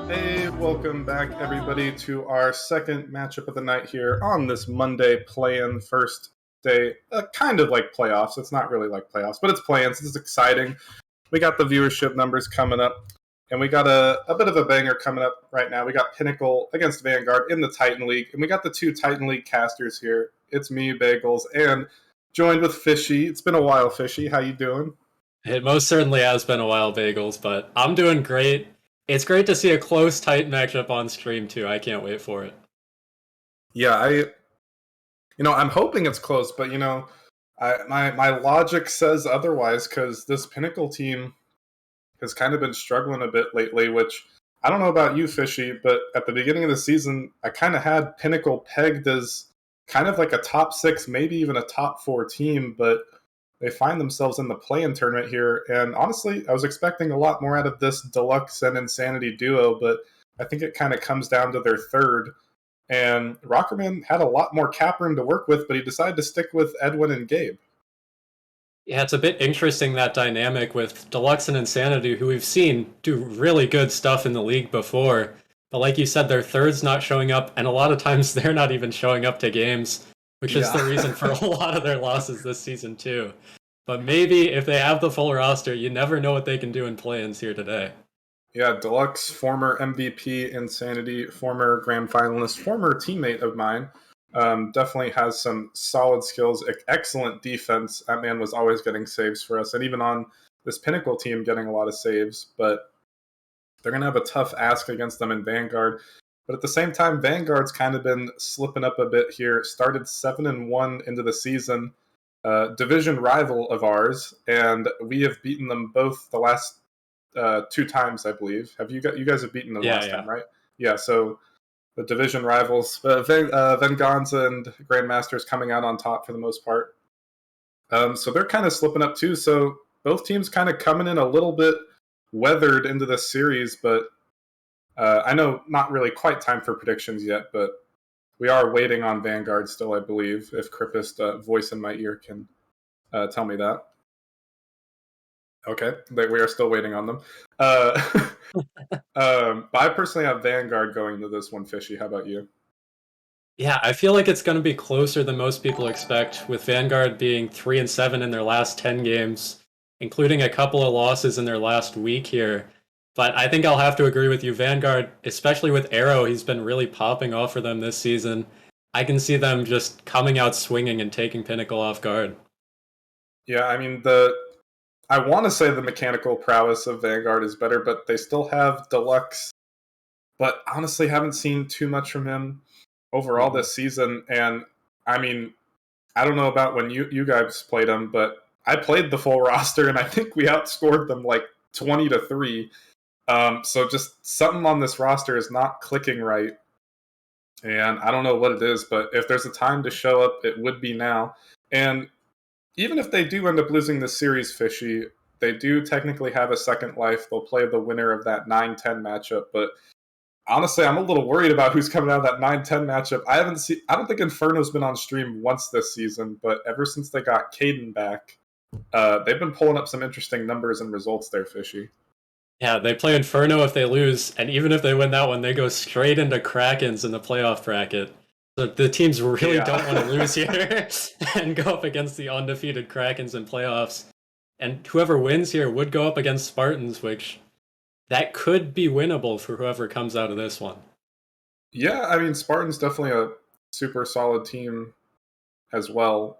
Hey, welcome back, everybody, to our second matchup of the night here on this Monday play-in first day. Kind of like playoffs. It's not really like playoffs, but it's play-in, so it's exciting. We got the viewership numbers coming up, and we got a bit of a banger coming up right now. We got Pinnacle against Vanguard in the Titan League, and we got the two Titan League casters here. It's me, Bagels, and joined with Fishy. It's been a while, Fishy. How you doing? It most certainly has been a while, Bagels, but I'm doing great. It's great to see a close, tight matchup on stream, too. I can't wait for it. Yeah, I'm hoping it's close, but my logic says otherwise because this Pinnacle team has kind of been struggling a bit lately. Which I don't know about you, Fishy, but at the beginning of the season, I kind of had Pinnacle pegged as kind of like a top 6, maybe even a top 4 team, but they find themselves in the play-in tournament here. And honestly, I was expecting a lot more out of this Deluxe and Insanity duo, but I think it kind of comes down to their third. And Rockerman had a lot more cap room to work with, but he decided to stick with Edwin and Gabe. Yeah, it's a bit interesting, that dynamic with Deluxe and Insanity, who we've seen do really good stuff in the league before. But like you said, their third's not showing up, and a lot of times they're not even showing up to games, which is the reason for a lot of their losses this season, too. But maybe if they have the full roster, you never know what they can do in play-ins here today. Yeah, Deluxe, former MVP, Insanity, former grand finalist, former teammate of mine. Definitely has some solid skills, excellent defense. That man was always getting saves for us, and even on this Pinnacle team, getting a lot of saves. But they're going to have a tough ask against them in Vanguard. But at the same time, Vanguard's kind of been slipping up a bit here. Started 7-1 into the season, division rival of ours, and we have beaten them both the last 2 times, I believe. You guys have beaten them last time, right? Yeah. So the division rivals, Venganza and Grandmasters coming out on top for the most part. So they're kind of slipping up too. So both teams kind of coming in a little bit weathered into this series, but I know not really quite time for predictions yet, but we are waiting on Vanguard still, I believe, if Crippist voice in my ear can tell me that. Okay, we are still waiting on them. But I personally have Vanguard going into this one, Fishy. How about you? Yeah, I feel like it's going to be closer than most people expect, with Vanguard being 3-7 in their last 10 games, including a couple of losses in their last week here. But I think I'll have to agree with you. Vanguard, especially with Arrow, he's been really popping off for them this season. I can see them just coming out swinging and taking Pinnacle off guard. Yeah, I mean, I want to say the mechanical prowess of Vanguard is better, but they still have Deluxe. But honestly, haven't seen too much from him overall this season. And I mean, I don't know about when you guys played him, but I played the full roster, and I think we outscored them like 20-3. So just something on this roster is not clicking right. And I don't know what it is, but if there's a time to show up, it would be now. And even if they do end up losing this series, Fishy, they do technically have a second life. They'll play the winner of that 9-10 matchup. But honestly, I'm a little worried about who's coming out of that 9-10 matchup. I don't think Inferno's been on stream once this season, but ever since they got Caden back, they've been pulling up some interesting numbers and results there, Fishy. Yeah, they play Inferno if they lose, and even if they win that one, they go straight into Krakens in the playoff bracket. So the teams really don't want to lose here and go up against the undefeated Krakens in playoffs. And whoever wins here would go up against Spartans, which that could be winnable for whoever comes out of this one. Yeah, I mean, Spartan's definitely a super solid team as well.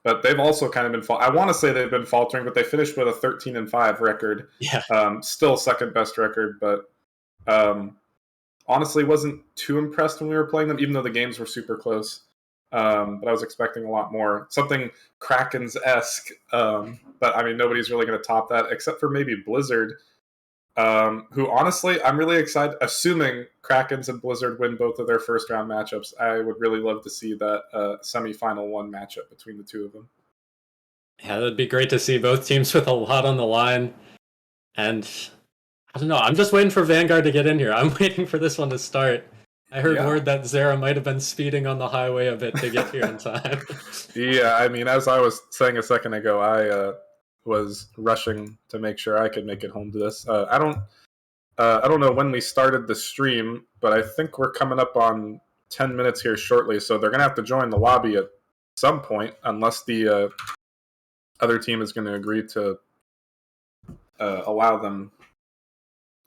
But they've also kind of been I want to say they've been faltering, but they finished with a 13-5 record. Yeah. Still second best record, but honestly wasn't too impressed when we were playing them, even though the games were super close. But I was expecting a lot more. Something Krakens-esque. But I mean, nobody's really going to top that except for maybe Blizzard, who honestly, I'm really excited. Assuming Krakens and Blizzard win both of their first round matchups, I would really love to see that semifinal 1 matchup between the two of them. Yeah, that'd be great to see both teams with a lot on the line. And I don't know, I'm just waiting for Vanguard to get in here. I'm waiting for this one to start. I heard word that Zera might have been speeding on the highway a bit to get here in time. Yeah, I mean, as I was saying a second ago, I was rushing to make sure I could make it home to this. I don't I don't know when we started the stream, but I think we're coming up on 10 minutes here shortly, so they're going to have to join the lobby at some point, unless the other team is going to agree to allow them.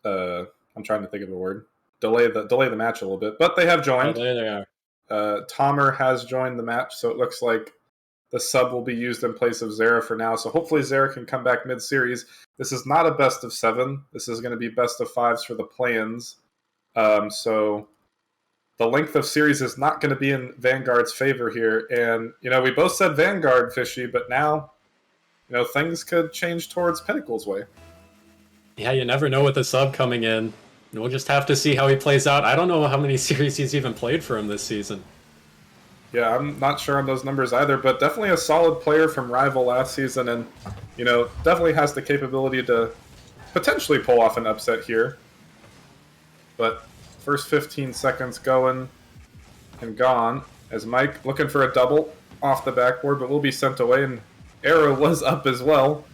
I'm trying to think of a word. Delay the match a little bit, but they have joined. Oh, there they are. Tomer has joined the match, so it looks like the sub will be used in place of Zera for now. So hopefully Zera can come back mid-series. This is not a best of 7. This is going to be best of 5s for the play-ins. So the length of series is not going to be in Vanguard's favor here. And, we both said Vanguard, Fishy, but now, things could change towards Pinnacle's way. Yeah, you never know with the sub coming in. We'll just have to see how he plays out. I don't know how many series he's even played for him this season. Yeah, I'm not sure on those numbers either, but definitely a solid player from Rival last season, and, definitely has the capability to potentially pull off an upset here. But first 15 seconds going and gone, as Mike looking for a double off the backboard, but will be sent away, and Arrow was up as well.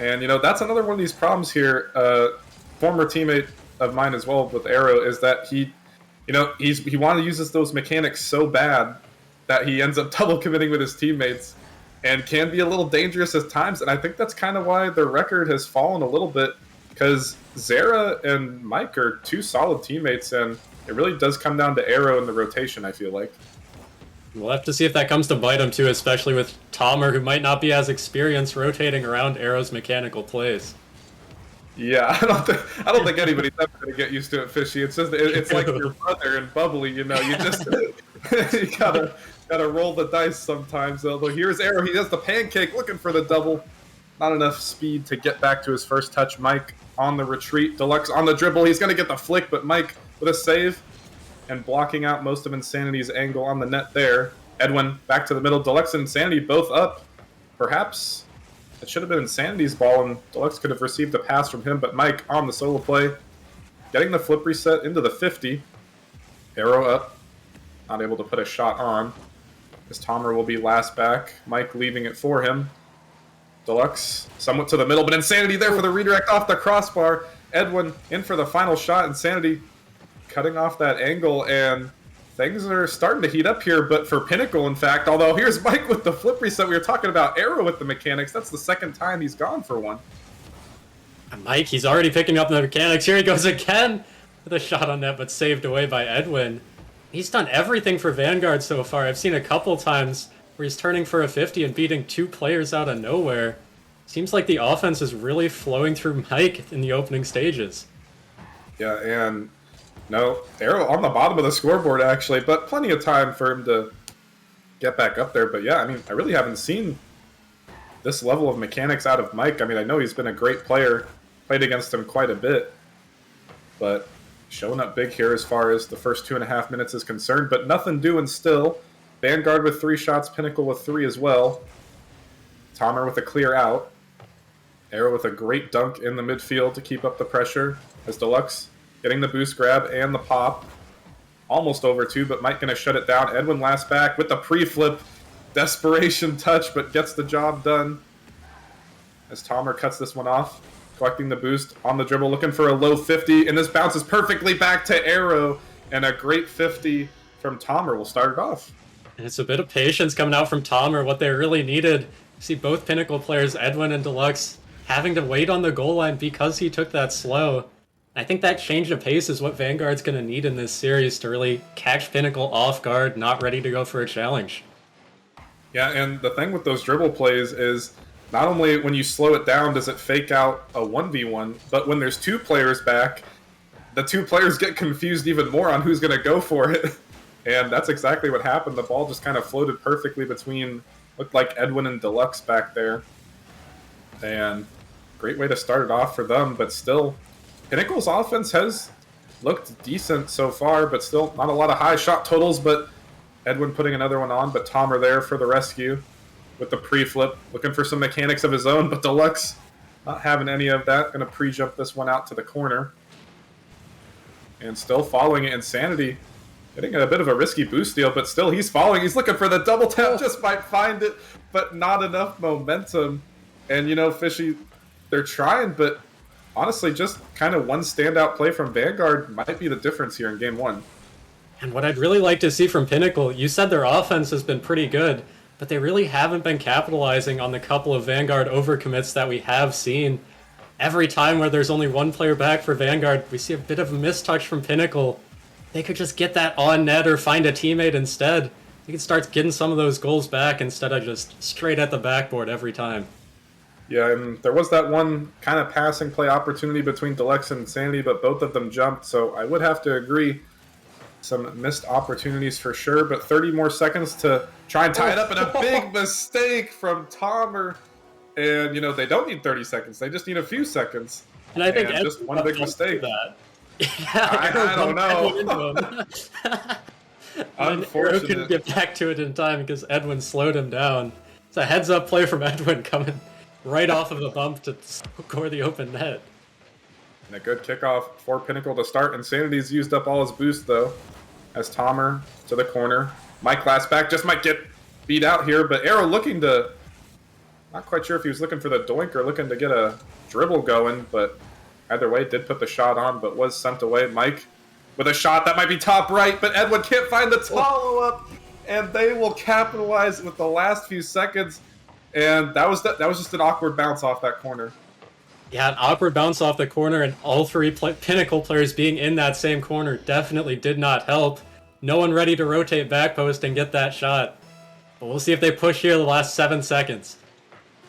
And, that's another one of these problems here. Former teammate of mine as well with Arrow is that he wanted to use those mechanics so bad that he ends up double committing with his teammates and can be a little dangerous at times. And I think that's kind of why their record has fallen a little bit, because Zera and Mike are two solid teammates, and it really does come down to Arrow in the rotation, I feel like. We'll have to see if that comes to bite him too, especially with Tomer, who might not be as experienced rotating around Arrow's mechanical plays. Yeah, I don't think anybody's ever going to get used to it, Fishy. It's just it's like your brother and Bubbly, you just you gotta roll the dice sometimes. Although here's Arrow, he does the pancake, looking for the double. Not enough speed to get back to his first touch. Mike on the retreat, Deluxe on the dribble. He's going to get the flick, but Mike with a save and blocking out most of Insanity's angle on the net there. Edwin back to the middle. Deluxe and Insanity both up. Perhaps it should have been Insanity's ball, and Deluxe could have received a pass from him, but Mike on the solo play, getting the flip reset into the 50. Arrow up, not able to put a shot on, as Tomer will be last back. Mike leaving it for him. Deluxe somewhat to the middle, but Insanity there for the redirect off the crossbar. Edwin in for the final shot. Insanity cutting off that angle, and things are starting to heat up here, but for Pinnacle, in fact, although here's Mike with the flip reset. We were talking about Arrow with the mechanics. That's the second time he's gone for one. And Mike, he's already picking up the mechanics. Here he goes again with a shot on net, but saved away by Edwin. He's done everything for Vanguard so far. I've seen a couple times where he's turning for a 50 and beating 2 players out of nowhere. Seems like the offense is really flowing through Mike in the opening stages. Yeah, and no, Arrow on the bottom of the scoreboard, actually, but plenty of time for him to get back up there. But yeah, I really haven't seen this level of mechanics out of Mike. I know he's been a great player, played against him quite a bit, but showing up big here as far as the first 2.5 minutes is concerned, but nothing doing still. Vanguard with 3 shots, Pinnacle with 3 as well. Tomer with a clear out. Arrow with a great dunk in the midfield to keep up the pressure, as Deluxe getting the boost grab and the pop. Almost over 2, but Mike going to shut it down. Edwin last back with the pre-flip. Desperation touch, but gets the job done. As Tomer cuts this one off. Collecting the boost on the dribble, looking for a low 50. And this bounces perfectly back to Arrow. And a great 50 from Tomer will start it off. And it's a bit of patience coming out from Tomer. What they really needed. See both Pinnacle players, Edwin and Deluxe, having to wait on the goal line because he took that slow. I think that change of pace is what Vanguard's going to need in this series to really catch Pinnacle off guard, not ready to go for a challenge. Yeah, and the thing with those dribble plays is not only when you slow it down does it fake out a 1v1, but when there's 2 players back, the 2 players get confused even more on who's going to go for it. And that's exactly what happened. The ball just kind of floated perfectly between, looked like Edwin and Deluxe back there. And great way to start it off for them, but still, Pinnacle's offense has looked decent so far, but still not a lot of high shot totals, but Edwin putting another one on, but Tomer there for the rescue with the pre-flip, looking for some mechanics of his own, but Deluxe not having any of that, going to pre-jump this one out to the corner. And still following it, Insanity getting a bit of a risky boost steal, but still he's following, he's looking for the double tap, just might find it, but not enough momentum. And Fishy, they're trying, but honestly, just kind of one standout play from Vanguard might be the difference here in game one. And what I'd really like to see from Pinnacle, you said their offense has been pretty good, but they really haven't been capitalizing on the couple of Vanguard overcommits that we have seen. Every time where there's only one player back for Vanguard, we see a bit of a mistouch from Pinnacle. They could just get that on net or find a teammate instead. They could start getting some of those goals back instead of just straight at the backboard every time. Yeah, and there was that one kind of passing play opportunity between Deluxe and Insanity, but both of them jumped, so I would have to agree. Some missed opportunities for sure, but 30 more seconds to try and tie it up, and a big mistake from Tomer. And, they don't need 30 seconds. They just need a few seconds. And I think just one big mistake. That. I don't know. Unfortunate. Couldn't get back to it in time because Edwin slowed him down. It's a heads-up play from Edwin coming right off of the bump to score the open net. And a good kickoff for Pinnacle to start. Insanity's used up all his boost, though, as Tomer to the corner. Mike Glassback just might get beat out here, but Arrow looking to... Not quite sure if he was looking for the doink or looking to get a dribble going, but either way, did put the shot on, but was sent away. Mike with a shot that might be top right, but Edwin can't find the follow-up, and they will capitalize with the last few seconds. And that was just an awkward bounce off that corner. Yeah, an awkward bounce off the corner, and all three Pinnacle players being in that same corner definitely did not help. No one ready to rotate back post and get that shot. But we'll see if they push here the last 7 seconds.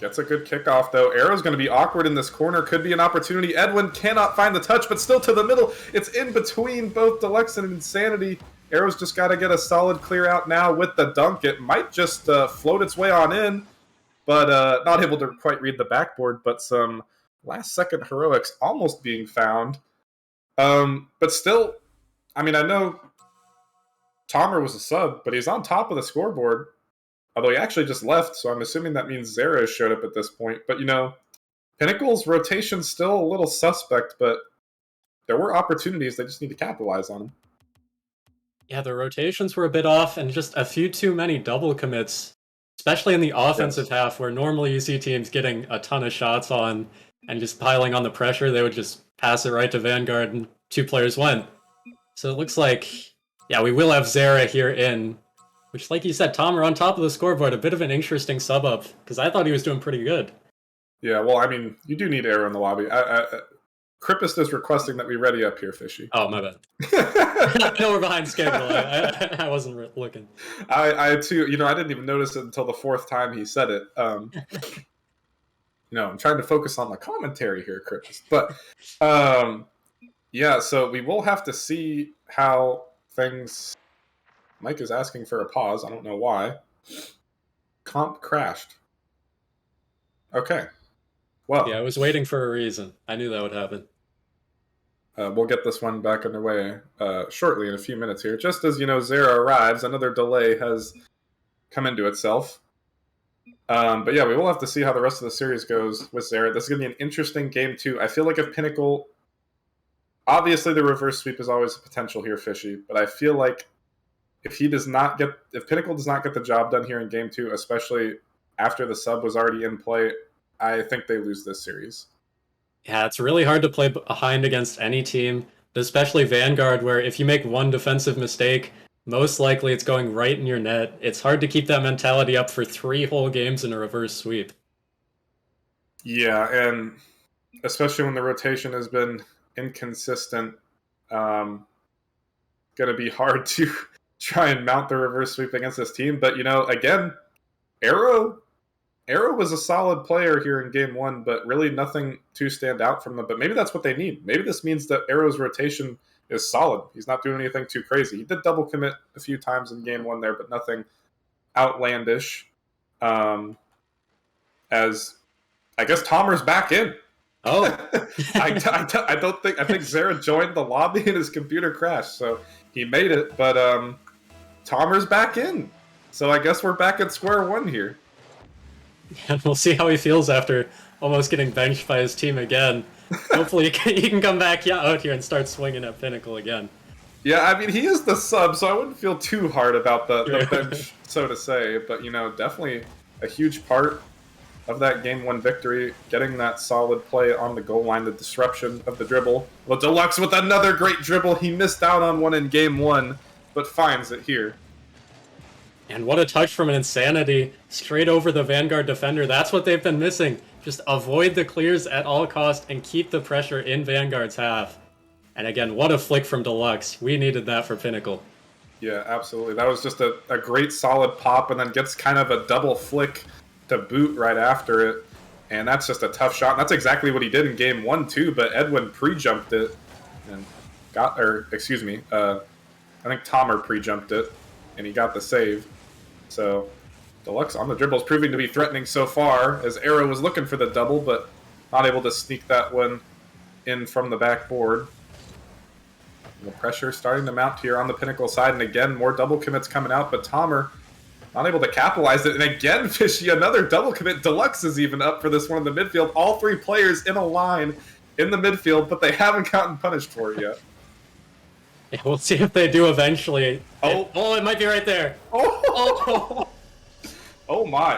Gets a good kickoff, though. Arrow's going to be awkward in this corner. Could be an opportunity. Edwin cannot find the touch, but still to the middle. It's in between both Deluxe and Insanity. Arrow's just got to get a solid clear out now with the dunk. It might just float its way on in, but not able to quite read the backboard. But some last-second heroics almost being found. But still, I mean, I know Tomer was a sub, but he's on top of the scoreboard. Although he actually just left, so I'm assuming that means Zara showed up at this point. But, Pinnacle's rotation's still a little suspect, but there were opportunities. They just need to capitalize on them. Yeah, the rotations were a bit off, and just a few too many double commits, especially in the offensive half, where normally you see teams getting a ton of shots on and just piling on the pressure. They would just pass it right to Vanguard, and 2 players went. So it looks like, yeah, we will have Zara here in... Which, like you said, Tomer on top of the scoreboard, a bit of an interesting sub-up, because I thought he was doing pretty good. Yeah, well, I mean, you do need Arrow in the lobby. Krippist is requesting that we ready up here, Fishy. Oh, my bad. I know we're behind schedule. I wasn't looking. I too, I didn't even notice it until the 4th time he said it. I'm trying to focus on the commentary here, Krippist. But, yeah, so we will have to see how things... Mike is asking for a pause. I don't know why. Comp crashed. Okay. Well. Yeah, I was waiting for a reason. I knew that would happen. We'll get this one back underway shortly in a few minutes here. Just as, Zara arrives, another delay has come into itself. But yeah, we will have to see how the rest of the series goes with Zara. This is going to be an interesting game, too. I feel like if Pinnacle... Obviously, the reverse sweep is always a potential here, Fishy. But I feel like if Pinnacle does not get the job done here in game 2, especially after the sub was already in play, I think they lose this series. Yeah, it's really hard to play behind against any team, but especially Vanguard, where if you make one defensive mistake, most likely it's going right in your net. It's hard to keep that mentality up for 3 whole games in a reverse sweep. Yeah, and especially when the rotation has been inconsistent, going to be hard to try and mount the reverse sweep against this team. But, again, Arrow was a solid player here in game 1, but really nothing to stand out from them. But maybe that's what they need. Maybe this means that Arrow's rotation is solid. He's not doing anything too crazy. He did double commit a few times in game 1 there, but nothing outlandish. As I guess Tomer's back in. Oh, I think Zara joined the lobby and his computer crashed, so he made it. But Tomer's back in, so I guess we're back at square one here. And we'll see how he feels after almost getting benched by his team again. Hopefully he can come back out here and start swinging at Pinnacle again. Yeah, I mean, he is the sub, so I wouldn't feel too hard about the bench, so to say. But, definitely a huge part of that game 1 victory, getting that solid play on the goal line, the disruption of the dribble. Well, Deluxe with another great dribble. He missed out on one in game 1, but finds it here. And what a touch from an Insanity, straight over the Vanguard defender. That's what they've been missing. Just avoid the clears at all costs and keep the pressure in Vanguard's half. And again, what a flick from Deluxe. We needed that for Pinnacle. Yeah, absolutely. That was just a great solid pop, and then gets kind of a double flick to boot right after it. And that's just a tough shot. And that's exactly what he did in game 1 too, but Edwin pre-jumped it and I think Tomer pre-jumped it and he got the save. So Deluxe on the dribble is proving to be threatening so far, as Arrow was looking for the double, but not able to sneak that one in from the backboard. The pressure starting to mount here on the Pinnacle side, and again, more double commits coming out, but Tomer not able to capitalize it. And again, Fishy, another double commit. Deluxe is even up for this one in the midfield. All 3 players in a line in the midfield, but they haven't gotten punished for it yet. Yeah, we'll see if they do eventually. It might be right there. Oh my.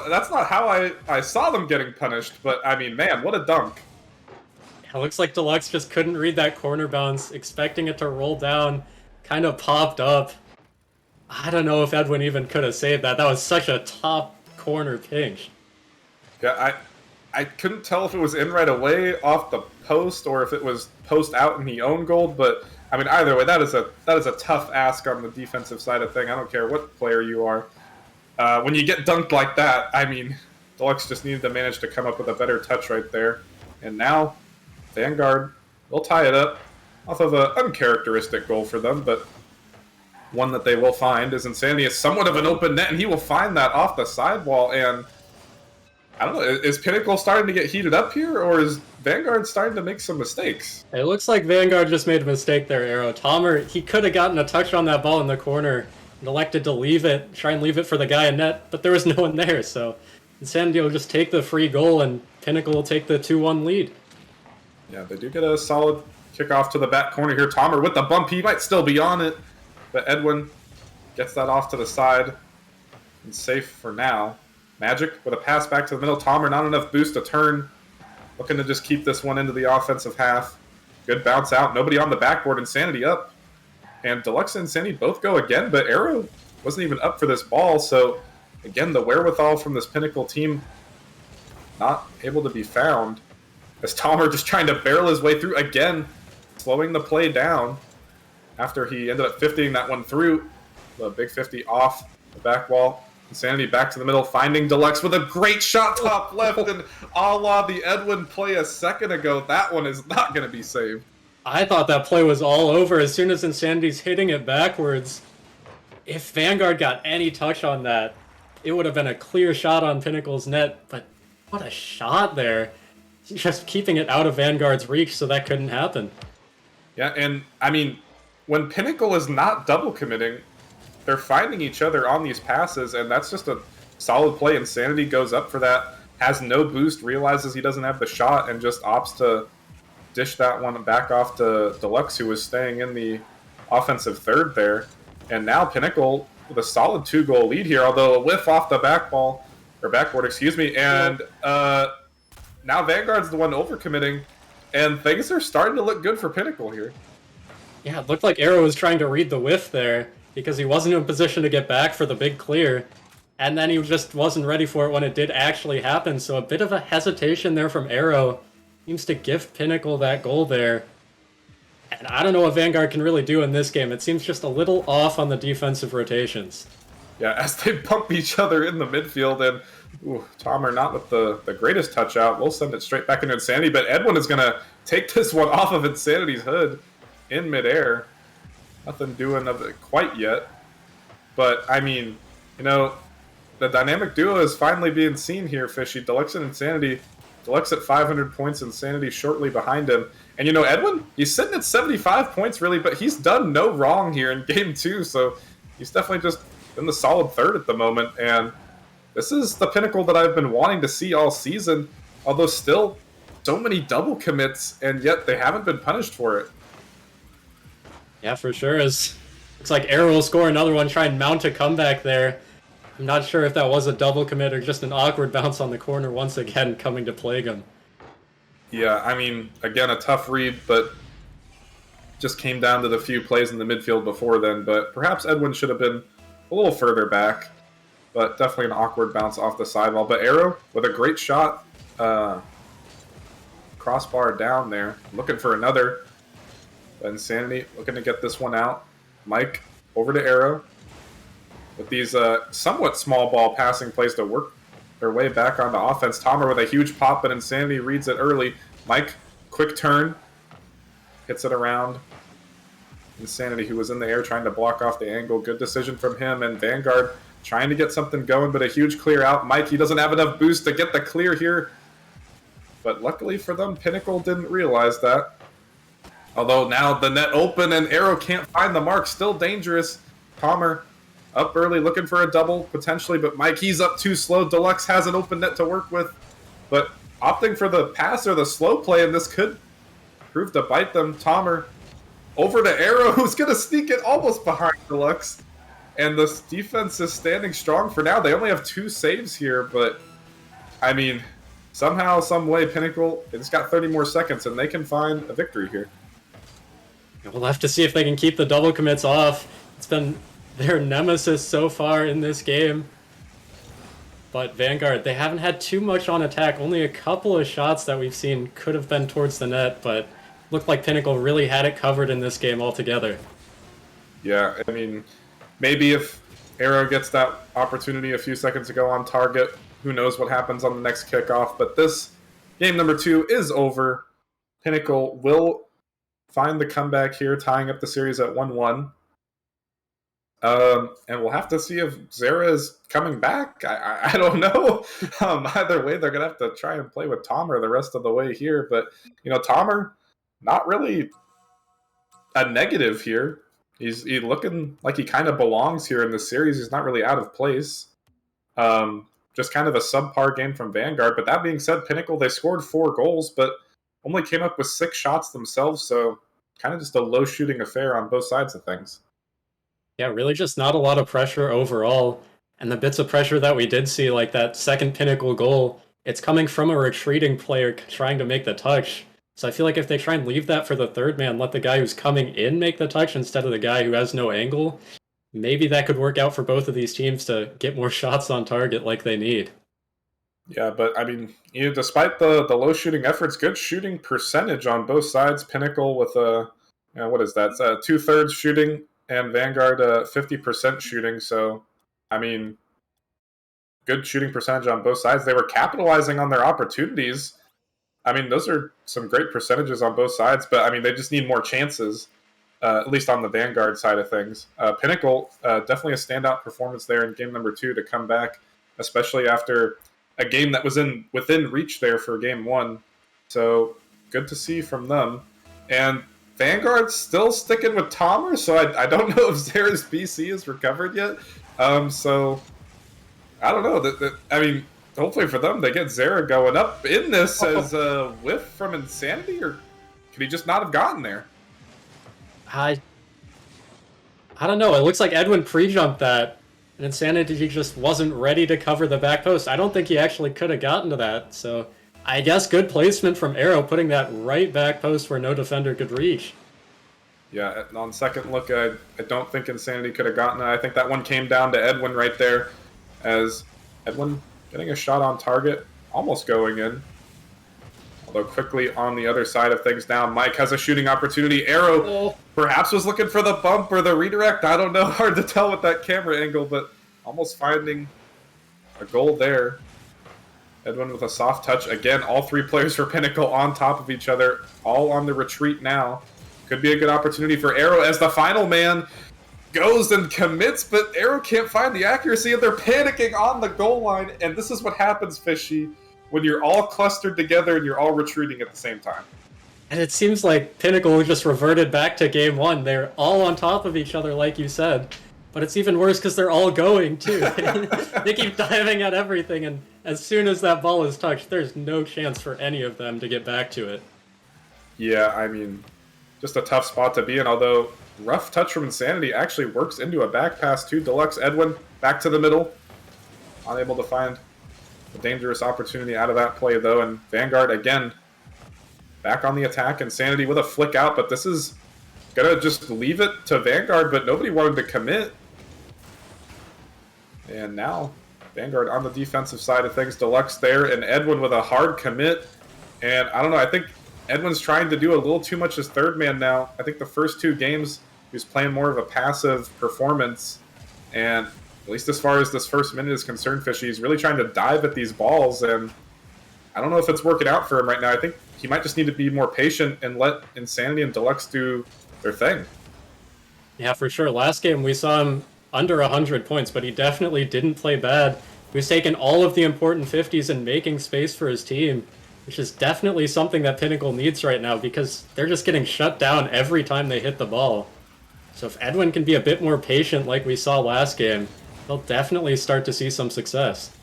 That's not how I saw them getting punished, but I mean, man, what a dunk. It looks like Deluxe just couldn't read that corner bounce, expecting it to roll down, kind of popped up. I don't know if Edwin even could have saved that. That was such a top corner pinch. Yeah, I couldn't tell if it was in right away off the post or if it was post out and he owned goal, but I mean, either way, that is a tough ask on the defensive side of thing. I don't care what player you are. When you get dunked like that, I mean, Deluxe just needed to manage to come up with a better touch right there. And now, Vanguard will tie it up off of an uncharacteristic goal for them, but one that they will find, is Insanity is somewhat of an open net, and he will find that off the sidewall. And I don't know, is Pinnacle starting to get heated up here, or is Vanguard starting to make some mistakes? It looks like Vanguard just made a mistake there, Arrow. Tomer, he could have gotten a touch on that ball in the corner and elected to try and leave it for the guy in net, but there was no one there, so Insanity will just take the free goal, and Pinnacle will take the 2-1 lead. Yeah, they do get a solid kickoff to the back corner here. Tomer with the bump, he might still be on it, but Edwin gets that off to the side and safe for now. Magic with a pass back to the middle. Tomer, not enough boost to turn. Looking to just keep this one into the offensive half. Good bounce out. Nobody on the backboard. Insanity up. And Deluxe and Insanity both go again, but Arrow wasn't even up for this ball. So, again, the wherewithal from this Pinnacle team not able to be found. As Tomer just trying to barrel his way through again, slowing the play down after he ended up 50ing that one through. The big 50 off the back wall. Insanity back to the middle, finding Deluxe with a great shot top left, and a la the Edwin play a second ago, that one is not going to be saved. I thought that play was all over as soon as Insanity's hitting it backwards. If Vanguard got any touch on that, it would have been a clear shot on Pinnacle's net, but what a shot there. Just keeping it out of Vanguard's reach so that couldn't happen. Yeah, and I mean, when Pinnacle is not double committing, they're finding each other on these passes, and that's just a solid play. Insanity goes up for that, has no boost, realizes he doesn't have the shot, and just opts to dish that one back off to Deluxe, who was staying in the offensive third there. And now Pinnacle with a solid 2-goal lead here, although a whiff off the backboard, excuse me, and now Vanguard's the one overcommitting, and things are starting to look good for Pinnacle here. Yeah, it looked like Arrow was trying to read the whiff there, because he wasn't in a position to get back for the big clear, and then he just wasn't ready for it when it did actually happen, so a bit of a hesitation there from Arrow seems to give Pinnacle that goal there. And I don't know what Vanguard can really do in this game. It seems just a little off on the defensive rotations. Yeah, as they bump each other in the midfield, and Tomer not with the greatest touch out. We'll send it straight back into Insanity, but Edwin is going to take this one off of Insanity's hood in midair. Nothing doing of it quite yet. But, I mean, the dynamic duo is finally being seen here, Fishy. Deluxe and Insanity. Deluxe at 500 points, Insanity shortly behind him. And, Edwin, he's sitting at 75 points, really, but he's done no wrong here in Game 2, so he's definitely just in the solid third at the moment. And this is the Pinnacle that I've been wanting to see all season, although still so many double commits, and yet they haven't been punished for it. Yeah, for sure. Looks like Arrow will score another one, try and mount a comeback there. I'm not sure if that was a double commit or just an awkward bounce on the corner once again coming to plague him. Yeah, I mean, again, a tough read, but just came down to the few plays in the midfield before then. But perhaps Edwin should have been a little further back. But definitely an awkward bounce off the sidewall. But Arrow with a great shot. Crossbar down there. Looking for another. Insanity looking to get this one out. Mike over to Arrow. With these somewhat small ball passing plays to work their way back onto offense. Tomer with a huge pop, but Insanity reads it early. Mike, quick turn. Hits it around. Insanity, who was in the air trying to block off the angle. Good decision from him. And Vanguard trying to get something going, but a huge clear out. Mike, he doesn't have enough boost to get the clear here. But luckily for them, Pinnacle didn't realize that. Although now the net open and Arrow can't find the mark. Still dangerous. Tomer up early, looking for a double, potentially, but Mike, he's up too slow. Deluxe has an open net to work with, but opting for the pass or the slow play, and this could prove to bite them. Tomer over to Arrow, who's going to sneak it almost behind Deluxe. And this defense is standing strong for now. They only have 2 saves here, but, I mean, somehow, some way, Pinnacle, it's got 30 more seconds, and they can find a victory here. We'll have to see if they can keep the double commits off. It's been their nemesis so far in this game. But Vanguard, they haven't had too much on attack. Only a couple of shots that we've seen could have been towards the net, but looked like Pinnacle really had it covered in this game altogether. Yeah, I mean, maybe if Arrow gets that opportunity a few seconds ago on target, who knows what happens on the next kickoff. But this game number 2 is over. Pinnacle will find the comeback here, tying up the series at 1-1. And we'll have to see if Zera is coming back. I don't know. Either way, they're going to have to try and play with Tomer the rest of the way here. But, you know, Tomer, not really a negative here. He's looking like he kind of belongs here in the series. He's not really out of place. Just kind of a subpar game from Vanguard. But that being said, Pinnacle, they scored 4 goals, but only came up with 6 shots themselves. So kind of just a low shooting affair on both sides of things. Yeah, really just not a lot of pressure overall. And the bits of pressure that we did see, like that second Pinnacle goal, it's coming from a retreating player trying to make the touch. So I feel like if they try and leave that for the third man, let the guy who's coming in make the touch instead of the guy who has no angle, maybe that could work out for both of these teams to get more shots on target like they need. Yeah, but I mean, despite the low shooting efforts, good shooting percentage on both sides. Pinnacle with what is that? It's 2/3 shooting, and Vanguard 50% shooting. So, I mean, good shooting percentage on both sides. They were capitalizing on their opportunities. I mean, those are some great percentages on both sides, but I mean, they just need more chances, at least on the Vanguard side of things. Pinnacle, definitely a standout performance there in game number 2 to come back, especially after a game that was within reach there for game 1. So good to see from them. And Vanguard's still sticking with Tomer, so I don't know if Zera's BC is recovered yet. So I don't know. I mean, hopefully for them, they get Zera going up in this as a whiff from Insanity, or could he just not have gotten there? I don't know. It looks like Edwin pre-jumped that, and Insanity just wasn't ready to cover the back post. I don't think he actually could have gotten to that, so I guess good placement from Arrow, putting that right back post where no defender could reach. Yeah, on second look, I don't think Insanity could have gotten it. I think that one came down to Edwin right there, as Edwin getting a shot on target, almost going in. Although quickly on the other side of things now, Mike has a shooting opportunity. Arrow perhaps was looking for the bump or the redirect. I don't know. Hard to tell with that camera angle, but almost finding a goal there. Edwin with a soft touch. Again, all 3 players for Pinnacle on top of each other, all on the retreat now. Could be a good opportunity for Arrow as the final man goes and commits, but Arrow can't find the accuracy, and they're panicking on the goal line. And this is what happens, Fishy, when you're all clustered together and you're all retreating at the same time. And it seems like Pinnacle just reverted back to game 1. They're all on top of each other, like you said. But it's even worse because they're all going, too. They keep diving at everything, and as soon as that ball is touched, there's no chance for any of them to get back to it. Yeah, I mean, just a tough spot to be in, although rough touch from Insanity actually works into a back pass to Deluxe. Edwin back to the middle. unable to find a dangerous opportunity out of that play, though. And Vanguard, again, back on the attack. Insanity with a flick out, but this is going to just leave it to Vanguard, but nobody wanted to commit. And now Vanguard on the defensive side of things. Deluxe there, and Edwin with a hard commit. And I don't know, I think Edwin's trying to do a little too much as third man now. I think the first 2 games, he was playing more of a passive performance. And at least as far as this first minute is concerned, Fishy, he's really trying to dive at these balls. And I don't know if it's working out for him right now. I think he might just need to be more patient and let Insanity and Deluxe do their thing. Yeah, for sure. Last game we saw him under 100 points, but he definitely didn't play bad. He was taking all of the important 50s and making space for his team, which is definitely something that Pinnacle needs right now because they're just getting shut down every time they hit the ball. So if Edwin can be a bit more patient like we saw last game, they'll definitely start to see some success.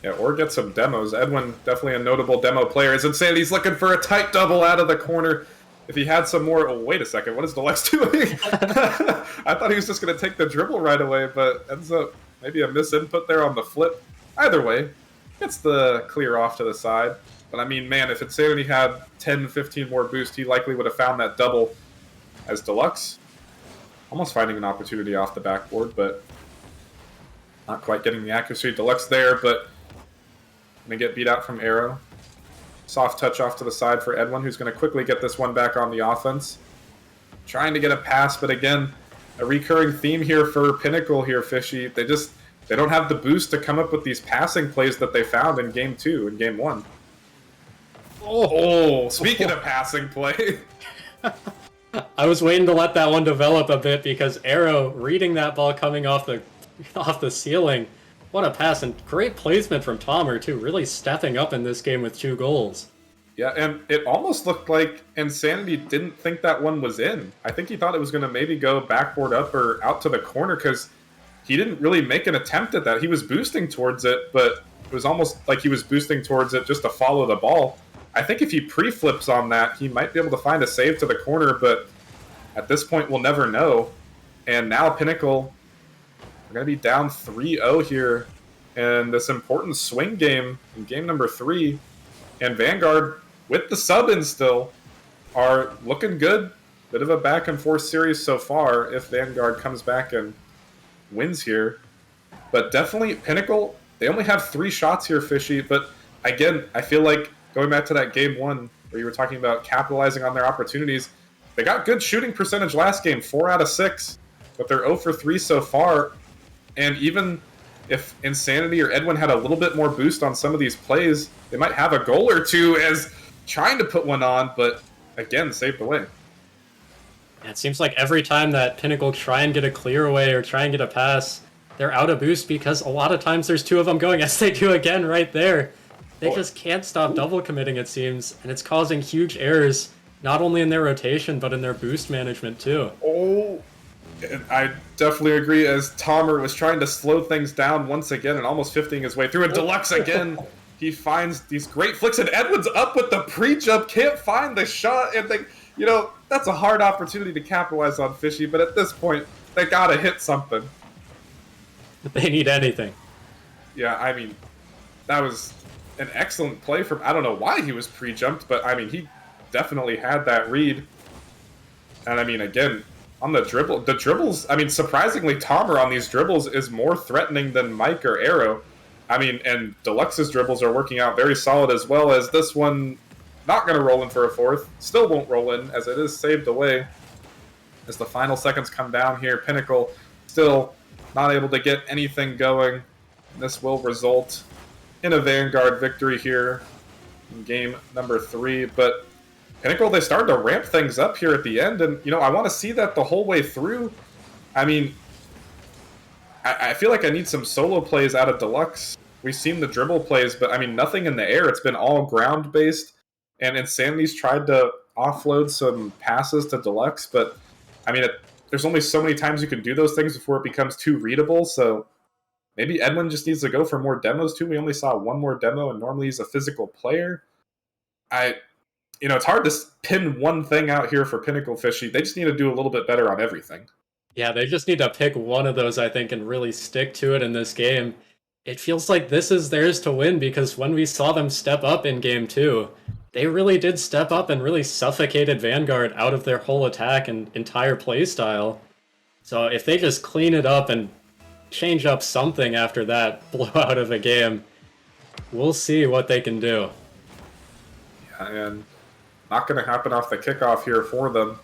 Yeah, or get some demos. Edwin, definitely a notable demo player. As Insanity's looking for a tight double out of the corner. If he had some more... Oh, wait a second. What is Deluxe doing? I thought he was just going to take the dribble right away, but ends up maybe a misinput there on the flip. Either way, gets the clear off to the side. But I mean, man, if Insanity had 10, 15 more boost, he likely would have found that double as Deluxe. Almost finding an opportunity off the backboard, but not quite getting the accuracy. Deluxe there, but going to get beat out from Arrow. Soft touch off to the side for Edwin, who's going to quickly get this one back on the offense. Trying to get a pass, but again, a recurring theme here for Pinnacle here, Fishy. They don't have the boost to come up with these passing plays that they found in Game 2 and Game 1. Oh, speaking of passing play. I was waiting to let that one develop a bit because Arrow reading that ball coming off the ceiling. What a pass, and great placement from Tomer, too, really stepping up in this game with 2 goals. Yeah, and it almost looked like Insanity didn't think that one was in. I think he thought it was going to maybe go backboard up or out to the corner because he didn't really make an attempt at that. He was boosting towards it, but it was almost like he was boosting towards it just to follow the ball. I think if he pre-flips on that, he might be able to find a save to the corner, but at this point, we'll never know. And now Pinnacle... We're going to be down 3-0 here in this important swing game in game number 3. And Vanguard, with the sub-in still, are looking good. Bit of a back-and-forth series so far if Vanguard comes back and wins here. But definitely, Pinnacle, they only have 3 shots here, Fishy. But again, I feel like going back to that game 1 where you were talking about capitalizing on their opportunities, they got good shooting percentage last game, 4 out of 6. But they're 0 for 3 so far. And even if Insanity or Edwin had a little bit more boost on some of these plays, they might have a goal or 2 as trying to put one on, but again, saved away. It seems like every time that Pinnacle try and get a clear away or try and get a pass, they're out of boost because a lot of times there's 2 of them going, as they do again right there. They just can't stop double committing, it seems, and it's causing huge errors, not only in their rotation, but in their boost management, too. Oh, I definitely agree, as Tomer was trying to slow things down once again and almost 50ing his way through. And Deluxe again, he finds these great flicks, and Edwin's up with the pre-jump, can't find the shot, and that's a hard opportunity to capitalize on, Fishy, but at this point, they gotta hit something. They need anything. Yeah, I mean, that was an excellent play from, I don't know why he was pre-jumped, but I mean, he definitely had that read. And I mean, again, on the dribbles, I mean, surprisingly, Tomer on these dribbles is more threatening than Mike or Arrow. I mean, and Deluxe's dribbles are working out very solid, as well as this one not going to roll in for a 4th. Still won't roll in, as it is saved away. As the final seconds come down here, Pinnacle still not able to get anything going. This will result in a Vanguard victory here in game number 3, but Pinnacle, they started to ramp things up here at the end, and, I want to see that the whole way through. I mean, I feel like I need some solo plays out of Deluxe. We've seen the dribble plays, but, I mean, nothing in the air. It's been all ground-based, and Insanity's tried to offload some passes to Deluxe, but, I mean, there's only so many times you can do those things before it becomes too readable, so maybe Edwin just needs to go for more demos, too. We only saw one more demo, and normally he's a physical player. It's hard to pin one thing out here for Pinnacle, Fishy. They just need to do a little bit better on everything. Yeah, they just need to pick one of those, I think, and really stick to it in this game. It feels like this is theirs to win because when we saw them step up in game 2, they really did step up and really suffocated Vanguard out of their whole attack and entire playstyle. So if they just clean it up and change up something after that blowout of a game, we'll see what they can do. Yeah, and not going to happen off the kickoff here for them.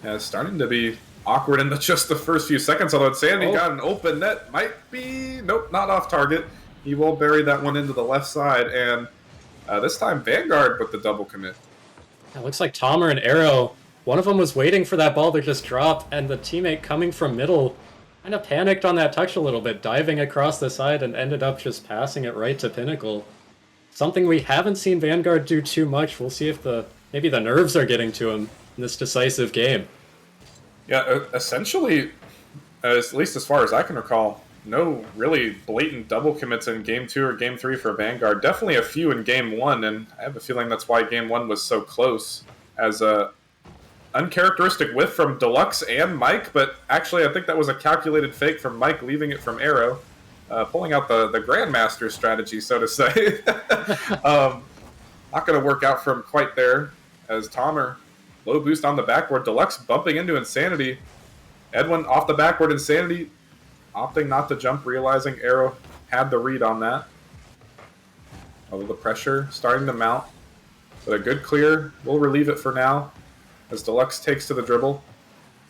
Yeah, it's starting to be awkward in just the first few seconds, although Insanity got an open net. Might be... Nope, not off target. He will bury that one into the left side, and this time Vanguard with the double commit. It looks like Tomer and Arrow, one of them was waiting for that ball to just drop, and the teammate coming from middle kind of panicked on that touch a little bit, diving across the side and ended up just passing it right to Pinnacle. Something we haven't seen Vanguard do too much. We'll see if maybe the nerves are getting to him in this decisive game. Yeah, essentially, at least as far as I can recall, no really blatant double commits in Game 2 or Game 3 for Vanguard. Definitely a few in Game 1, and I have a feeling that's why Game 1 was so close. As a uncharacteristic whiff from Deluxe and Mike, but actually I think that was a calculated fake from Mike, leaving it from Arrow. Pulling out the Grandmaster strategy, so to say. Not going to work out for him quite there, as Tomer, low boost on the backboard. Deluxe bumping into Insanity. Edwin off the backboard. Insanity opting not to jump, realizing Arrow had the read on that. Although the pressure starting to mount. But a good clear. We'll relieve it for now, as Deluxe takes to the dribble.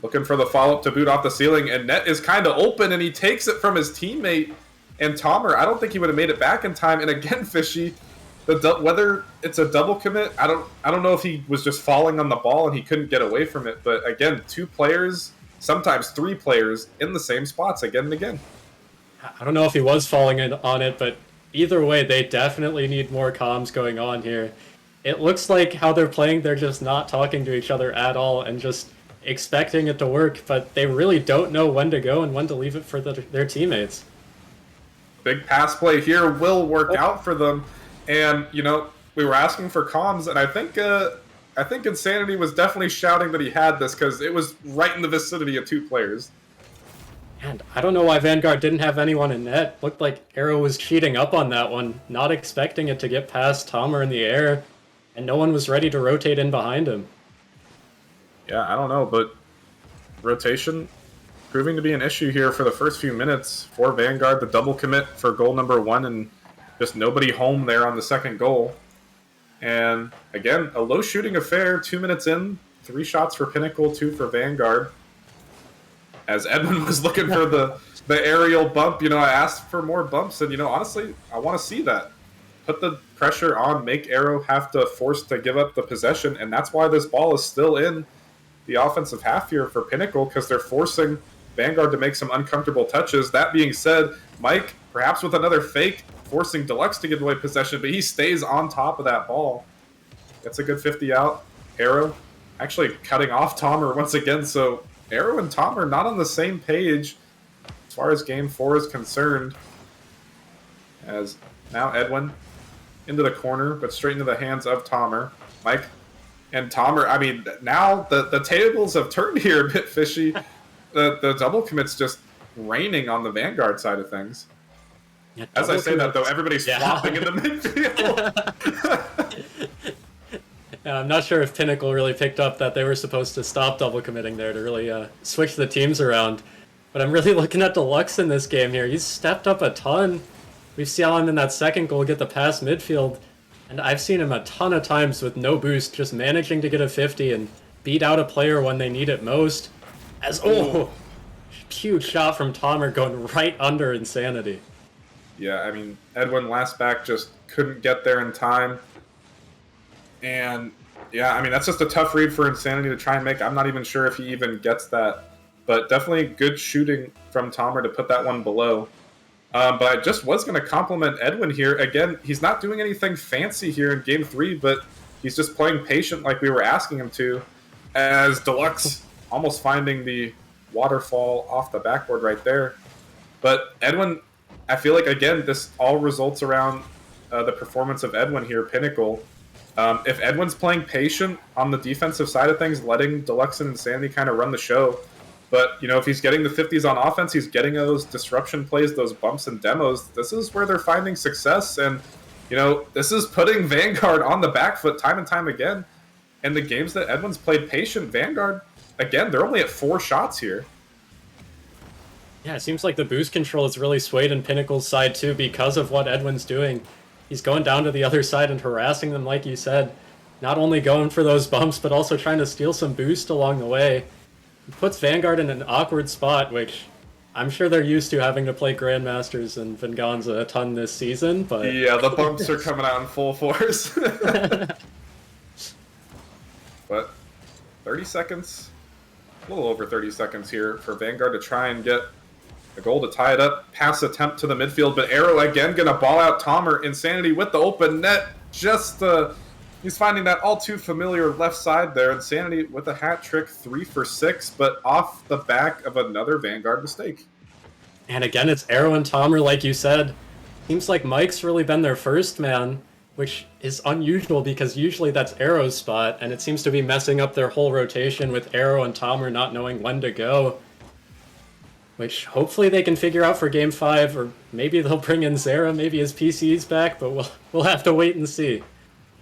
Looking for the follow-up to boot off the ceiling, and net is kind of open, and he takes it from his teammate. And Tomer, I don't think he would have made it back in time. And again, Fishy, whether it's a double commit, I don't know if he was just falling on the ball and he couldn't get away from it. But again, 2 players, sometimes 3 players in the same spots again and again. I don't know if he was falling on it, but either way, they definitely need more comms going on here. It looks like how they're playing, they're just not talking to each other at all and just expecting it to work, but they really don't know when to go and when to leave it for their teammates. Big pass play here will work out for them. And, you know, we were asking for comms, and I think Insanity was definitely shouting that he had this because it was right in the vicinity of 2 players. And I don't know why Vanguard didn't have anyone in net. Looked like Arrow was cheating up on that one, not expecting it to get past Tomer in the air, and no one was ready to rotate in behind him. Yeah, I don't know, but rotation proving to be an issue here for the first few minutes for Vanguard. The double commit for goal number 1 and just nobody home there on the second goal. And again, a low shooting affair, 2 minutes in, 3 shots for Pinnacle, 2 for Vanguard. As Edwin was looking for the aerial bump, you know, I asked for more bumps, and, you know, honestly, I want to see that. Put the pressure on, make Arrow have to force to give up the possession, and that's why this ball is still in the offensive half here for Pinnacle, because they're forcing Vanguard to make some uncomfortable touches. That being said, Mike, perhaps with another fake, forcing Deluxe to give away possession, but he stays on top of that ball. Gets a good 50 out. Arrow actually cutting off Tomer once again, so Arrow and Tomer not on the same page as far as Game 4 is concerned. As now Edwin into the corner, but straight into the hands of Tomer. Mike and Tomer, I mean, now the tables have turned here a bit, Fishy. The double commit's just raining on the Vanguard side of things. Yeah, as I say that, though, everybody's flopping in the midfield. I'm not sure if Pinnacle really picked up that they were supposed to stop double committing there to really switch the teams around. But I'm really looking at Deluxe in this game here. He's stepped up a ton. We saw him in that second goal get the pass midfield, and I've seen him a ton of times with no boost, just managing to get a 50 and beat out a player when they need it most. Huge shot from Tomer going right under Insanity. Yeah, I mean, Edwin last back just couldn't get there in time. And, yeah, I mean, that's just a tough read for Insanity to try and make. I'm not even sure if he even gets that. But definitely good shooting from Tomer to put that one below. But I just was going to compliment Edwin here. Again, he's not doing anything fancy here in Game 3, but he's just playing patient like we were asking him to. As Deluxe almost finding the waterfall off the backboard right there. But Edwin, I feel like, again, this all results around the performance of Edwin here, Pinnacle. If Edwin's playing patient on the defensive side of things, letting Deluxe and Insanity kind of run the show, But, if he's getting the 50s on offense, he's getting those disruption plays, those bumps and demos. This is where they're finding success. And, this is putting Vanguard on the back foot time and time again. And the games that Edwin's played patient, Vanguard, again, they're only at 4 shots here. Yeah, it seems like the boost control is really swayed in Pinnacle's side too because of what Edwin's doing. He's going down to the other side and harassing them, like you said. Not only going for those bumps, but also trying to steal some boost along the way. It puts Vanguard in an awkward spot, which I'm sure they're used to having to play Grandmasters and Venganza a ton this season, but... Yeah, the bumps are coming out in full force. But 30 seconds, a little over 30 seconds here for Vanguard to try and get a goal to tie it up. Pass attempt to the midfield, but Arrow again going to ball out Tomer. Insanity with the open net. He's finding that all too familiar left side there. Insanity with a hat trick, 3 for 6, but off the back of another Vanguard mistake. And again, it's Arrow and Tomer, like you said. Seems like Mike's really been their first man, which is unusual because usually that's Arrow's spot, and it seems to be messing up their whole rotation with Arrow and Tomer not knowing when to go. Which hopefully they can figure out for Game 5, or maybe they'll bring in Zera, maybe his PC's back, but we'll have to wait and see.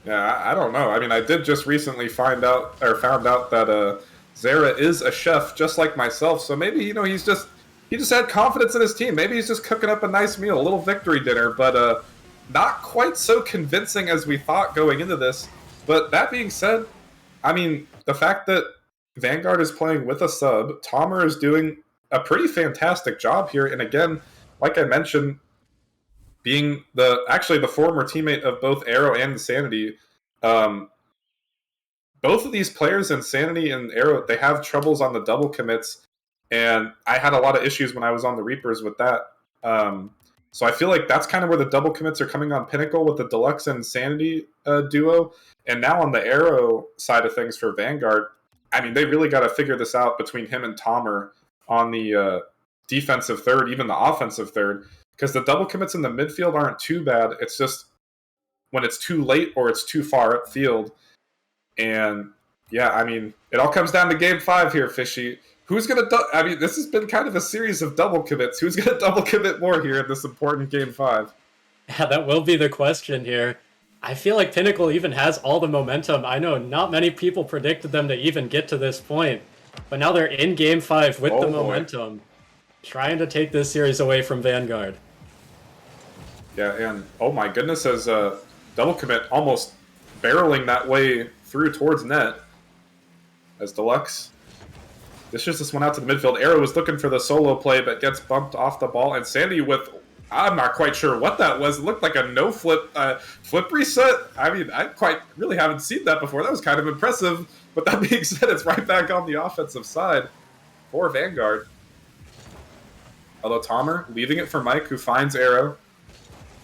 Yeah, I don't know. I mean, I did just recently found out that Zera is a chef just like myself, so maybe, he just had confidence in his team. Maybe he's just cooking up a nice meal, a little victory dinner, but not quite so convincing as we thought going into this. But that being said, I mean, the fact that Vanguard is playing with a sub, Tomer is doing a pretty fantastic job here. And again, like I mentioned, being the former teammate of both Arrow and Insanity, both of these players, Insanity and Arrow, they have troubles on the double commits. And I had a lot of issues when I was on the Reapers with that. So I feel like that's kind of where the double commits are coming on Pinnacle with the Deluxe and Insanity duo. And now on the Arrow side of things for Vanguard, I mean, they really got to figure this out between him and Tomer on the defensive third, even the offensive third, because the double commits in the midfield aren't too bad. It's just when it's too late or it's too far upfield. And yeah, I mean, it all comes down to Game 5 here, Fishy. Who's going to... I mean, this has been kind of a series of double commits. Who's going to double commit more here in this important Game 5? Yeah, that will be the question here. I feel like Pinnacle even has all the momentum. I know not many people predicted them to even get to this point, but now they're in Game 5 with the momentum, trying to take this series away from Vanguard. Yeah, and oh my goodness, as a double commit almost barreling that way through towards net as Deluxe dishes this one out to the midfield. Arrow was looking for the solo play, but gets bumped off the ball. And Sandy with, I'm not quite sure what that was. It looked like a no-flip flip reset. I mean, I really haven't seen that before. That was kind of impressive. But that being said, it's right back on the offensive side for Vanguard. Although Tomer leaving it for Mike, who finds Arrow,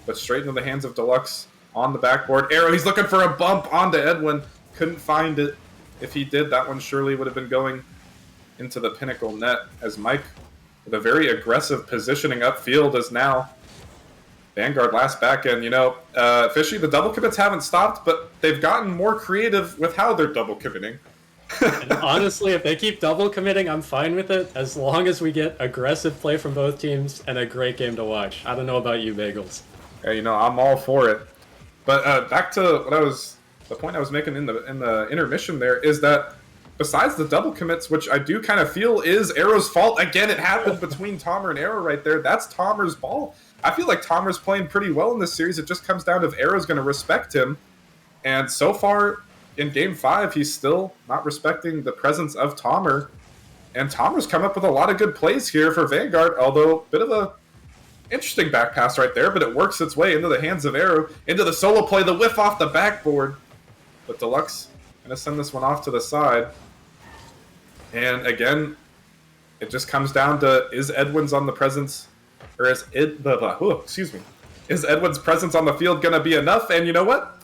but straight into the hands of Deluxe on the backboard. Arrow, he's looking for a bump onto Edwin. Couldn't find it. If he did, that one surely would have been going into the Pinnacle net, as Mike, with a very aggressive positioning upfield, is now Vanguard last back. And, Fishy, the double commits haven't stopped, but they've gotten more creative with how they're double committing. And honestly, if they keep double committing, I'm fine with it, as long as we get aggressive play from both teams and a great game to watch. I don't know about you, Bagels. Yeah, I'm all for it. But back to the point I was making in the intermission there, is that besides the double commits, which I do kind of feel is Arrow's fault, again, it happened between Tomer and Arrow right there. That's Tomer's ball. I feel like Tomer's playing pretty well in this series. It just comes down to if Arrow's going to respect him. And so far in Game 5, he's still not respecting the presence of Tomer. And Tomer's come up with a lot of good plays here for Vanguard, although a bit of a interesting back pass right there, but it works its way into the hands of Arrow, into the solo play, the whiff off the backboard. But Deluxe going to send this one off to the side. And again, it just comes down to, is Edwin's on the presence, or is Edwin's presence on the field going to be enough? And you know what?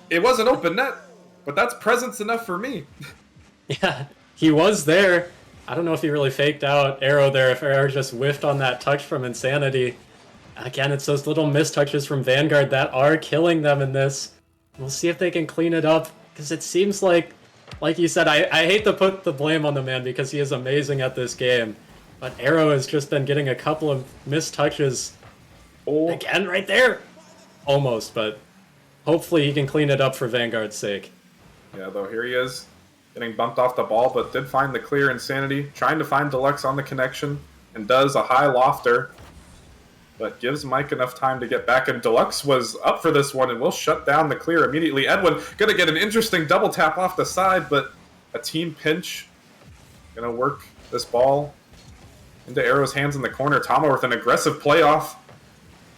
It was an open net, but that's presence enough for me. Yeah, he was there. I don't know if he really faked out Arrow there, if Arrow just whiffed on that touch from Insanity. Again, it's those little mistouches from Vanguard that are killing them in this. We'll see if they can clean it up, because it seems like like you said, I hate to put the blame on the man because he is amazing at this game. But Arrow has just been getting a couple of missed touches Oh, again right there. Almost, but hopefully he can clean it up for Vanguard's sake. yeah, though here he is, getting bumped off the ball, but did find the clear. Insanity, trying to find Deluxe on the connection, and does a high lofter, but gives Mike enough time to get back, and Deluxe was up for this one and will shut down the clear immediately. Edwin gonna get an interesting double tap off the side, but a team pinch gonna work this ball into Arrow's hands in the corner. Tama with an aggressive playoff.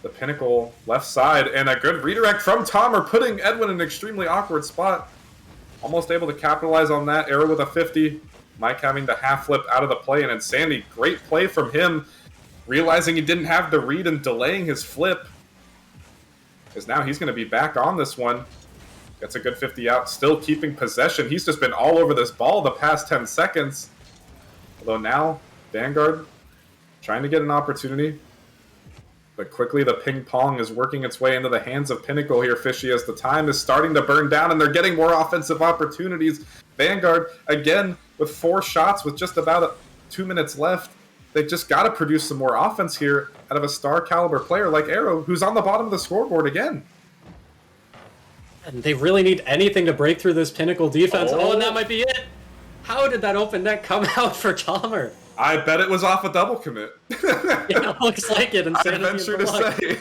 The Pinnacle left side, and a good redirect from Tomer, putting Edwin in an extremely awkward spot. Almost able to capitalize on that. Arrow with a 50. Mike having the half flip out of the play, and Insanity, great play from him, realizing he didn't have the read and delaying his flip. Because now he's going to be back on this one. Gets a good 50 out, still keeping possession. He's just been all over this ball the past 10 seconds. Although now, Vanguard trying to get an opportunity. But quickly the ping pong is working its way into the hands of Pinnacle here, Fishy, as the time is starting to burn down and they're getting more offensive opportunities. Vanguard, again, with 4 shots with just about 2 minutes left. They've just got to produce some more offense here out of a star caliber player like Arrow, who's on the bottom of the scoreboard again. And they really need anything to break through this Pinnacle defense. Oh, and that might be it. How did that open net come out for Tomer? I bet it was off a double commit. Yeah, it looks like it. I venture to say.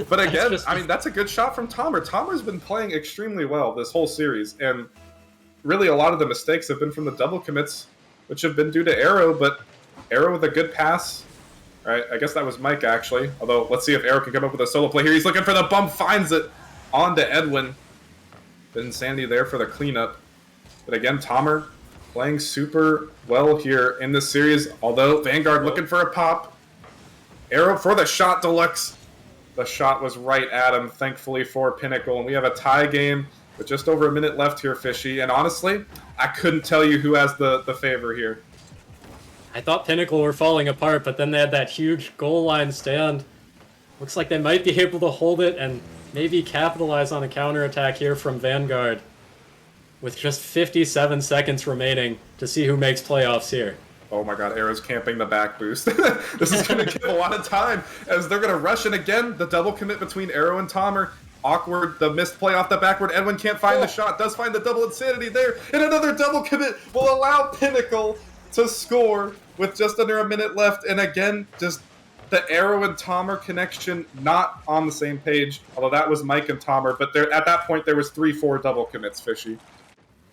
But again, I mean, that's a good shot from Tomer. Tomer's been playing extremely well this whole series, and really a lot of the mistakes have been from the double commits, which have been due to Arrow, but Arrow with a good pass. All right, I guess that was Mike, actually. Although, let's see if Arrow can come up with a solo play here. He's looking for the bump, finds it onto Edwin. Then Sandy there for the cleanup. But again, Tomer playing super well here in this series, although Vanguard looking for a pop. Arrow for the shot, Deluxe. The shot was right at him, thankfully, for Pinnacle. And we have a tie game with just over a minute left here, Fishy. And honestly, I couldn't tell you who has the favor here. I thought Pinnacle were falling apart, but then they had that huge goal line stand. Looks like they might be able to hold it and maybe capitalize on a counterattack here from Vanguard. With just 57 seconds remaining to see who makes playoffs here. Oh my god, Arrow's camping the back boost. This is going to give a lot of time as they're going to rush in again. The double commit between Arrow and Tomer. Awkward, the missed play off the backward. Edwin can't find the shot, does find the double Insanity there. And another double commit will allow Pinnacle to score with just under a minute left. And again, just the Arrow and Tomer connection not on the same page. Although that was Mike and Tomer, but there at that point there was 3-4 double commits, Fishy.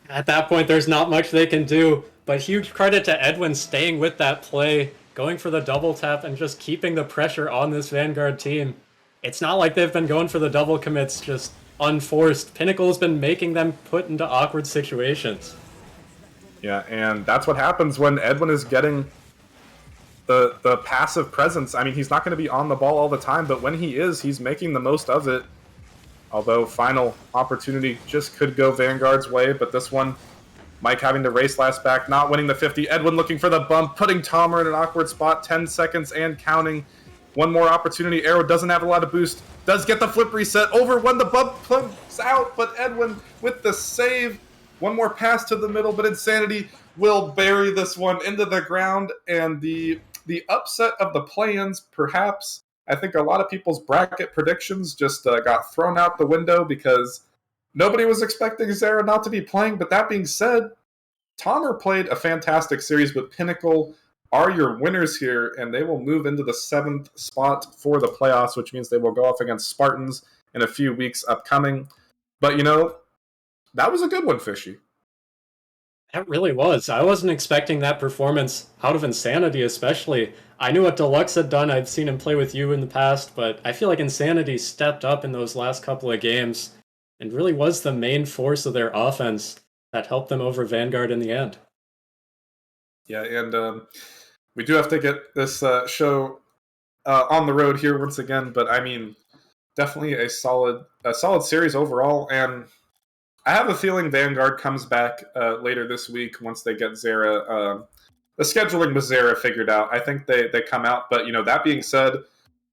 At that point, there's not much they can do, but huge credit to Edwin staying with that play, going for the double tap, and just keeping the pressure on this Vanguard team. It's not like they've been going for the double commits just unforced. Pinnacle's been making them put into awkward situations. Yeah, and that's what happens when Edwin is getting the passive presence. I mean, he's not going to be on the ball all the time, but when he is, he's making the most of it. Although final opportunity just could go Vanguard's way, but this one, Mike having to race last back, not winning the 50. Edwin looking for the bump, putting Tomer in an awkward spot, 10 seconds and counting. One more opportunity. Arrow doesn't have a lot of boost, does get the flip reset over when the bump comes out, but Edwin with the save. One more pass to the middle, but Insanity will bury this one into the ground, and the upset of the play-ins, perhaps. I think a lot of people's bracket predictions just got thrown out the window because nobody was expecting Zara not to be playing. But that being said, Tomer played a fantastic series, but Pinnacle are your winners here, and they will move into the 7th spot for the playoffs, which means they will go off against Spartans in a few weeks upcoming. But, you know, that was a good one, Fishy. That really was. I wasn't expecting that performance out of Insanity, especially. I knew what Deluxe had done. I'd seen him play with you in the past, but I feel like Insanity stepped up in those last couple of games and really was the main force of their offense that helped them over Vanguard in the end. Yeah, and we do have to get this show on the road here once again, but I mean, definitely a solid series overall, and I have a feeling Vanguard comes back later this week once they get Zara. The scheduling with Zara figured out. I think they come out. But, you know, that being said,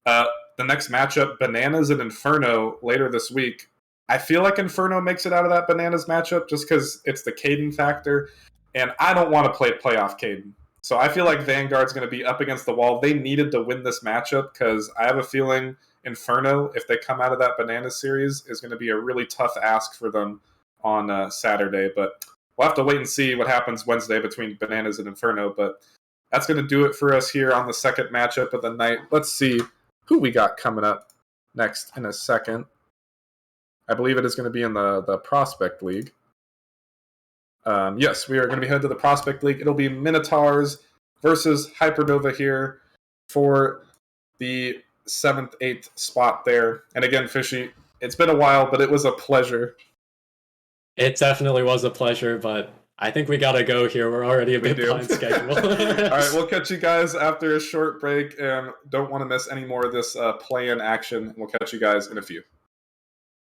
the next matchup, Bananas and Inferno, later this week. I feel like Inferno makes it out of that Bananas matchup just because it's the Caden factor, and I don't want to play playoff Caden. So I feel like Vanguard's going to be up against the wall. They needed to win this matchup because I have a feeling Inferno, if they come out of that Bananas series, is going to be a really tough ask for them on Saturday. But we'll have to wait and see what happens Wednesday between Bananas and Inferno. But that's going to do it for us here on the second matchup of the night. Let's see who we got coming up next in a second. I believe it is going to be in the Prospect League. Yes, we are going to be headed to the Prospect League. It'll be Minotaurs versus Hypernova here for the 7th, 8th spot there. And again, Fishy, it's been a while, but it was a pleasure. It definitely was a pleasure, but I think we gotta go here. We're already a bit behind schedule. All right, we'll catch you guys after a short break, and don't want to miss any more of this play-in action. We'll catch you guys in a few.